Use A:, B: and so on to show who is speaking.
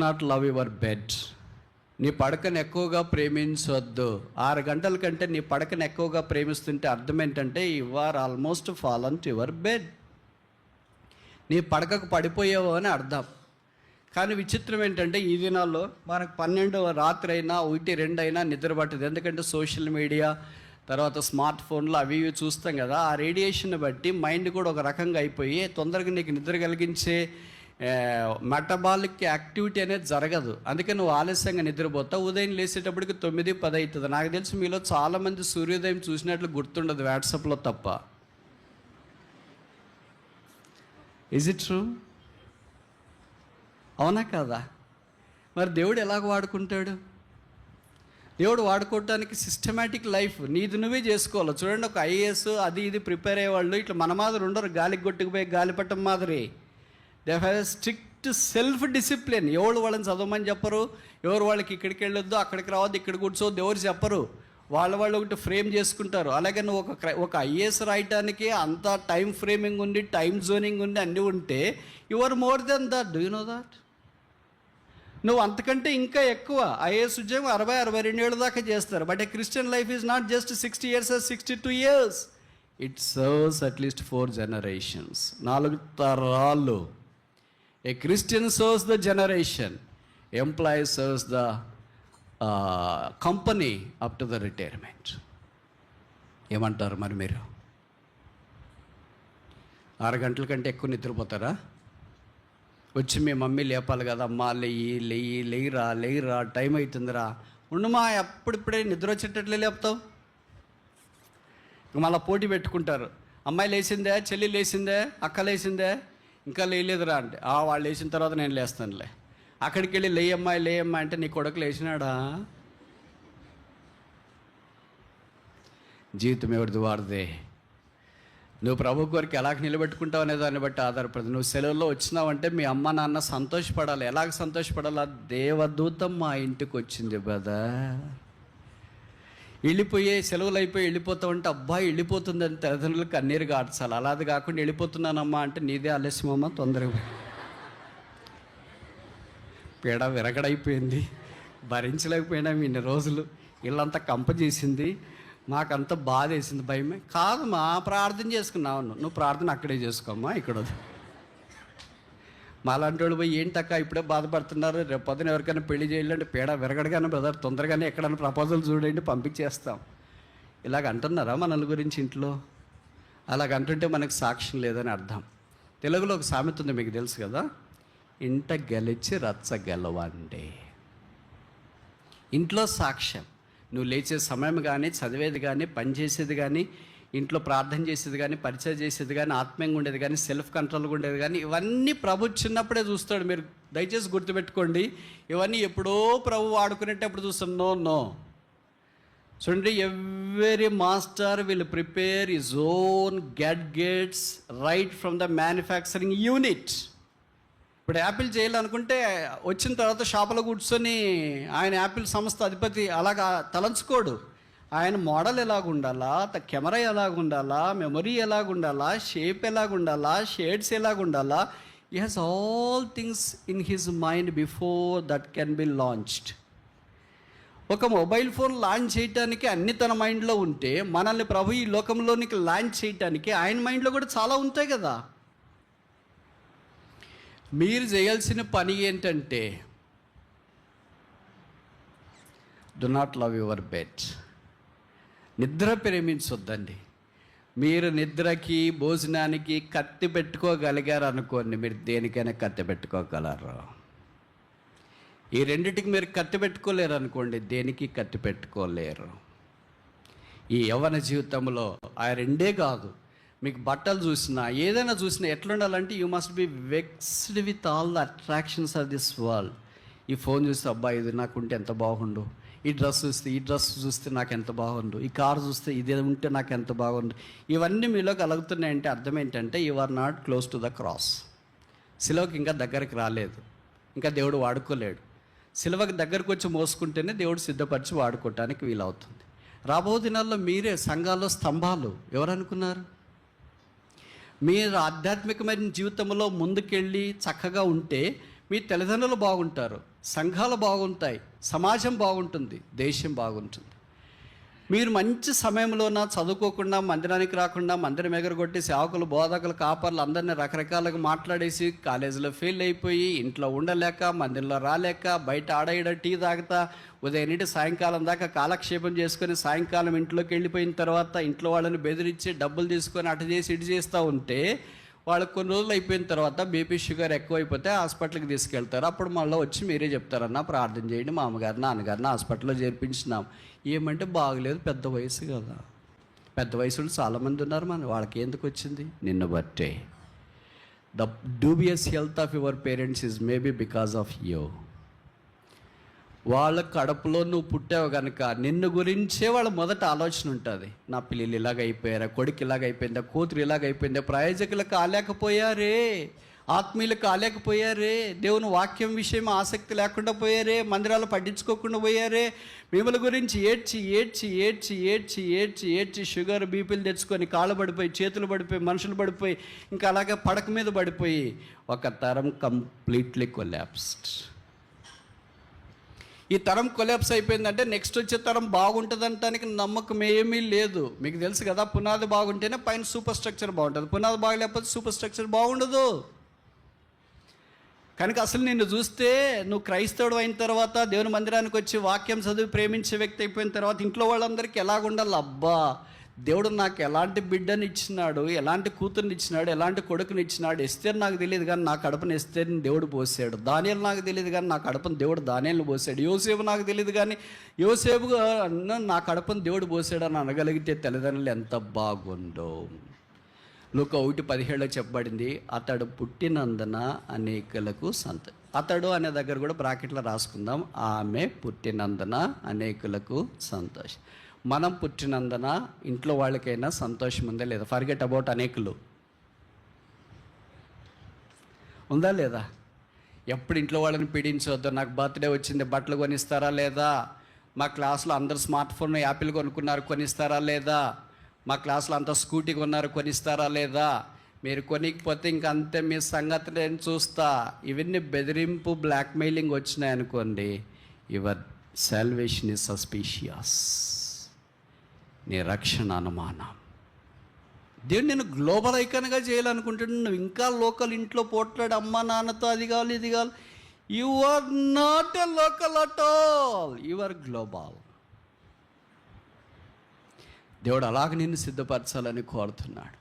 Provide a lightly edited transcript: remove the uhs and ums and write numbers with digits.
A: Not love your bed. నీ పడకను ఎక్కువగా ప్రేమించవద్దు. 6 గంటల కంటే నీ పడకను ఎక్కువగా ప్రేమిస్తుంటే అర్థం ఏంటంటే you are almost fallen to your bed. నీ పడకకు పడిపోయావు అని అర్థం. కానీ విచిత్రం ఏంటంటే ఈ దినాల్లో మనకు 12 రాత్రి అయినా 1, 2 అయినా నిద్ర పట్టదు. ఎందుకంటే సోషల్ మీడియా, తర్వాత స్మార్ట్ ఫోన్లు అవి ఇవి చూస్తాం కదా. ఆ రేడియేషన్ బట్టి మైండ్ కూడా ఒక రకంగా అయిపోయి తొందరగా నీకు నిద్ర కలిగించే మెటబాలిక్ యాక్టివిటీ అనేది జరగదు. అందుకే నువ్వు ఆలస్యంగా నిద్రపోతావు. ఉదయం లేచేటప్పటికి 9, 10 అవుతుంది. నాకు తెలిసి మీలో చాలామంది సూర్యోదయం చూసినట్లు గుర్తుండదు వాట్సాప్లో తప్ప. Is it true? అవునా కాదా? మరి దేవుడు ఎలాగ వాడుకుంటాడు? దేవుడు వాడుకోవటానికి సిస్టమేటిక్ లైఫ్ నీది నువ్వే చేసుకోవాలి. చూడండి, ఒక ఐఏఎస్ అది ఇది ప్రిపేర్ అయ్యేవాళ్ళు ఇట్లా మన మాదిరి ఉండరు. గాలికి కొట్టుకుపోయి గాలిపట్టం మాదిరి. They have strict self discipline. ఎవరు వాళ్ళని చదవమని చెప్పరు, ఎవరు వాళ్ళకి ఇక్కడికి వెళ్ళొద్దు, అక్కడికి రావద్దు, ఇక్కడ కూర్చోవద్దు ఎవరు చెప్పరు. వాళ్ళు ఒకటి ఫ్రేమ్ చేసుకుంటారు. అలాగే నువ్వు ఒక ఐఏఎస్ రాయటానికి అంత టైం ఫ్రేమింగ్ ఉంది, టైం జోనింగ్ ఉంది, అన్నీ ఉంటే you are more than that. Do you know that? నువ్వు అంతకంటే ఇంకా ఎక్కువ ఐఏఎస్ ఉద్యోగం 60-62 ఏళ్ళ దాకా చేస్తారు. But a Christian life is not just 60 years or 62 years. It serves at least 4 generations. 4 తరాలు. A Christian serves the generation, employee serves the company up to the retirement. ఏమంటారు మరి మీరు? 6 గంటల కంటే ఎక్కువ నిద్రపోతారా? వచ్చి మీ మమ్మీ లేపాలి కదా, అమ్మా లేయిరా టైం అవుతుందిరా. ఉండమా, ఎప్పుడిప్పుడే నిద్ర వచ్చేటట్లే లేపుతావు. మళ్ళీ పోటీ పెట్టుకుంటారు. అమ్మాయి లేచిందే, చెల్లి లేచిందే, అక్క లేచిందే, ఇంకా లేయలేదురా అంటే వాళ్ళు లేచిన తర్వాత నేను లేస్తానులే. అక్కడికి వెళ్ళి లేయమ్మాయి అంటే నీ కొడుకు లేచినాడా? జీవితం ఎవరిది వాడిదే. నువ్వు ప్రభు కోరిక ఎలాగ నిలబెట్టుకుంటావు అనే దాన్ని బట్టి ఆధారపడదు. నువ్వు సెలవుల్లో వచ్చినావంటే మీ అమ్మ నాన్న సంతోషపడాలి. ఎలాగ సంతోషపడాలా? దేవదూతం మా ఇంటికి వచ్చింది కదా. సెలవులు అయిపోయి వెళ్ళిపోతావు అంటే అబ్బాయి వెళ్ళిపోతుందని తల్లిదండ్రులకు కన్నీరు గాడ్చాలి. అలాది కాకుండా వెళ్ళిపోతున్నానమ్మా అంటే నీదే ఆలస్యమమ్మా, తొందరగా. పీడ విరగడైపోయింది, భరించలేకపోయినాము ఇన్ని రోజులు, ఇల్లంతా కంప చేసింది, నాకంత బాధ వేసింది, భయమే. కాదమ్మా, ప్రార్థన చేసుకున్నావు. నువ్వు ప్రార్థన అక్కడే చేసుకోమ్మా, ఇక్కడ మాలాంటి వాళ్ళు పోయి ఏంటక్క ఇప్పుడే బాధపడుతున్నారు, రేపు పొద్దున ఎవరికైనా పెళ్లి చేయాలంటే పీడ విరగడగానే బ్రదర్, తొందరగానే ఎక్కడైనా ప్రపోజల్ చూడండి పంపించేస్తాం. ఇలాగ అంటున్నారా మనల్ని గురించి ఇంట్లో? అలాగ అంటుంటే మనకు సాక్ష్యం లేదని అర్థం. తెలుగులో ఒక సామెత ఉంది, మీకు తెలుసు కదా, ఇంట గెలిచి రచ్చ గెలవండి. ఇంట్లో సాక్ష్యం. నువ్వు లేచే సమయం కానీ, చదివేది కానీ, పని చేసేది కానీ, ఇంట్లో ప్రార్థన చేసేది కానీ, పరిచయం చేసేది కానీ, ఆత్మీయంగా ఉండేది కానీ, సెల్ఫ్ కంట్రోల్గా ఉండేది కానీ, ఇవన్నీ ప్రభు చిన్నప్పుడే చూస్తాడు. మీరు దయచేసి గుర్తుపెట్టుకోండి, ఇవన్నీ ఎప్పుడో ప్రభు వాడుకునేటప్పుడు చూస్తాం. నో చూడండి, every master will prepare his own gadgets right from the manufacturing unit. ఇప్పుడు యాపిల్ చేయాలనుకుంటే వచ్చిన తర్వాత షాపులో కూర్చొని ఆయన యాపిల్ సంస్థ అధిపతి అలాగా తలంచుకోడు. ఆయన మోడల్ ఎలాగుండాలా, కెమెరా ఎలాగుండాలా, మెమొరీ ఎలాగుండాలా, షేప్ ఎలాగుండాలా, షేడ్స్ ఎలాగుండాలా, he has all things in his mind before that can be launched. ఒక మొబైల్ ఫోన్ లాంచ్ చేయటానికి అన్ని తన మైండ్లో ఉంటే, మనల్ని ప్రభు ఈ లోకంలోనికి లాంచ్ చేయటానికి ఆయన మైండ్లో కూడా చాలా ఉంటాయి కదా. మీరు చేయాల్సిన పని ఏంటంటే, do not love your bed. నిద్ర ప్రేమించొద్దండి. మీరు నిద్రకి, భోజనానికి కత్తి పెట్టుకోగలిగారు అనుకోండి, మీరు దేనికైనా కత్తి పెట్టుకోగలరు. ఈ రెండిటికి మీరు కత్తి పెట్టుకోలేరు అనుకోండి, దేనికి కత్తి పెట్టుకోలేరు. ఈ యవ్వన జీవితంలో ఆ రెండే కాదు, మీకు బట్టలు చూసినా ఏదైనా చూసినా ఎట్లుండాలంటే you must be vexed with all the attractions of this world. ఈ ఫోన్ చూస్తే అబ్బాయి ఇది నాకుంటే ఎంత బాగుండు, ఈ డ్రెస్ చూస్తే నాకు ఎంత బాగుండు, ఈ కారు చూస్తే ఇది ఉంటే నాకు ఎంత బాగుండు. ఇవన్నీ మీలో కలుగుతున్నాయంటే అర్థం ఏంటంటే you are not close to the cross. సిలువకి ఇంకా దగ్గరికి రాలేదు, ఇంకా దేవుడు వాడుకోలేడు. సిలువకి దగ్గరకు వచ్చి మోసుకుంటేనే దేవుడు సిద్ధపరిచి వాడుకోవటానికి వీలవుతుంది. రాబో దినాల్లో మీరే సంఘాల్లో స్తంభాలు. ఎవరనుకున్నారు? మీరు ఆధ్యాత్మికమైన జీవితంలో ముందుకెళ్ళి చక్కగా ఉంటే మీ తల్లిదండ్రులు బాగుంటారు, సంఘాలు బాగుంటాయి, సమాజం బాగుంటుంది, దేశం బాగుంటుంది. మీరు మంచి సమయంలోన చదువుకోకుండా, మందిరానికి రాకుండా, మందిరం ఎగరగొట్టి సేవకులు, బోధకులు, కాపర్లు అందరినీ రకరకాలుగా మాట్లాడేసి కాలేజీలో ఫెయిల్ అయిపోయి, ఇంట్లో ఉండలేక, మందిరంలో రాలేక, బయట ఆడ టీ తాగుతా ఉదయం నుండి సాయంకాలం దాకా కాలక్షేపం చేసుకొని, సాయంకాలం ఇంట్లోకి వెళ్ళిపోయిన తర్వాత ఇంట్లో వాళ్ళని బెదిరించి డబ్బులు తీసుకొని అటు చేసి ఇటు చేస్తూ ఉంటే, వాళ్ళకి కొన్ని రోజులు అయిపోయిన తర్వాత బీపీ షుగర్ ఎక్కువైపోతే హాస్పిటల్కి తీసుకెళ్తారు. అప్పుడు మళ్ళీ వచ్చి మీరే చెప్తారన్నా ప్రార్థన చేయండి, మా అమ్మగారిని నాన్నగారిని హాస్పిటల్లో చేర్పించినాం. ఏమంటే బాగలేదు, పెద్ద వయసు కదా. పెద్ద వయసులో చాలామంది ఉన్నారు, వాళ్ళకి ఎందుకు వచ్చింది? నిన్ను బట్టే. The dubious health of your parents is maybe because of you. వాళ్ళ కడుపులో నువ్వు పుట్టావు కనుక నిన్ను గురించే వాళ్ళ మొదట ఆలోచన ఉంటుంది. నా పిల్లలు ఇలాగైపోయారా, కొడుకు ఇలాగైపోయిందా, కూతురు ఇలాగైపోయిందా, ప్రయోజకులు కాలేకపోయారే, ఆత్మీయులు కాలేకపోయారే, దేవుని వాక్యం విషయం ఆసక్తి లేకుండా పోయారే, మందిరాలు పట్టించుకోకుండా పోయారే, మిమ్మల్ని గురించి ఏడ్చి ఏడ్చి ఏడ్చి ఏడ్చి ఏడ్చి ఏడ్చి షుగర్ బీపీలు తెచ్చుకొని కాళ్ళు పడిపోయి, చేతులు పడిపోయి, మనుషులు పడిపోయి, ఇంకా అలాగే పడక మీద పడిపోయి ఒక తరం కంప్లీట్లీ కొలాప్స్డ్. ఈ తరం కొలాప్స్ అయిపోయిందంటే నెక్స్ట్ వచ్చే తరం బాగుంటుందంటానికి నమ్మకం ఏమీ లేదు. మీకు తెలుసు కదా, పునాది బాగుంటేనే పైన సూపర్ స్ట్రక్చర్ బాగుంటుంది, పునాది బాగలేకపోతే సూపర్ స్ట్రక్చర్ బాగుండదు. కనుక అసలు నిన్ను చూస్తే నువ్వు క్రైస్తవుడు అయిన తర్వాత, దేవుని మందిరానికి వచ్చి వాక్యం చదివి ప్రేమించే వ్యక్తి అయిపోయిన తర్వాత ఇంట్లో వాళ్ళందరికీ ఎలాగుండాలి? అబ్బా, దేవుడు నాకు ఎలాంటి బిడ్డని ఇచ్చినాడు, ఎలాంటి కూతుర్ని ఇచ్చినాడు, ఎలాంటి కొడుకుని ఇచ్చినాడు. ఎస్తేర్ నాకు తెలియదు కానీ నా కడుపుని ఎస్తేర్ని దేవుడు పోసాడు. దానియేలు నాకు తెలియదు కానీ నా కడుపుని దేవుడు దానియేలుని పోసాడు. యోసేపు నాకు తెలియదు కానీ యోసేపు నా కడుపుని దేవుడు పోసాడు అని అనగలిగితే తల్లిదండ్రులు ఎంత బాగుండో. లూకా 1:17 చెప్పబడింది, అతడు పుట్టినందున అనేకులకు అతడు అనే దగ్గర కూడా బ్రాకెట్లో రాసుకుందాం, ఆమె పుట్టినందున అనేకులకు సంతోషం. మనం పుట్టినందున ఇంట్లో వాళ్ళకైనా సంతోషం ఉందా లేదా? ఫర్గెట్ అబౌట్ అనేకులు. ఉందా లేదా? ఎప్పుడు ఇంట్లో వాళ్ళని పీడించవద్దు. నాకు బర్త్డే వచ్చింది, బట్టలు కొనిస్తారా లేదా? మా క్లాస్లో అందరు స్మార్ట్ ఫోన్ యాపిల్ కొనుక్కున్నారు, కొనిస్తారా లేదా? మా క్లాస్లో అంతా స్కూటీ కొన్నారు, కొనిస్తారా లేదా? మీరు కొనికపోతే ఇంక అంతే, మీ సంగతి నేను చూస్తా. ఇవన్నీ బెదిరింపు, బ్లాక్మెయిలింగ్ వచ్చినాయనుకోండి, యువర్ సాల్వేషన్ ఈజ్ సస్పీషియస్. నీ రక్షణ అనుమానం. దేవుడు నేను గ్లోబల్ ఐకాన్గా చేయాలనుకుంటున్నాను, నువ్వు ఇంకా లోకల్ ఇంట్లో పోట్లాడు అమ్మ నాన్నతో అది కావాలి ఇది కావాలి. You are not a local at all, you are global. దేవుడు అలాగ నిన్ను సిద్ధపరచాలని కోరుతున్నాడు.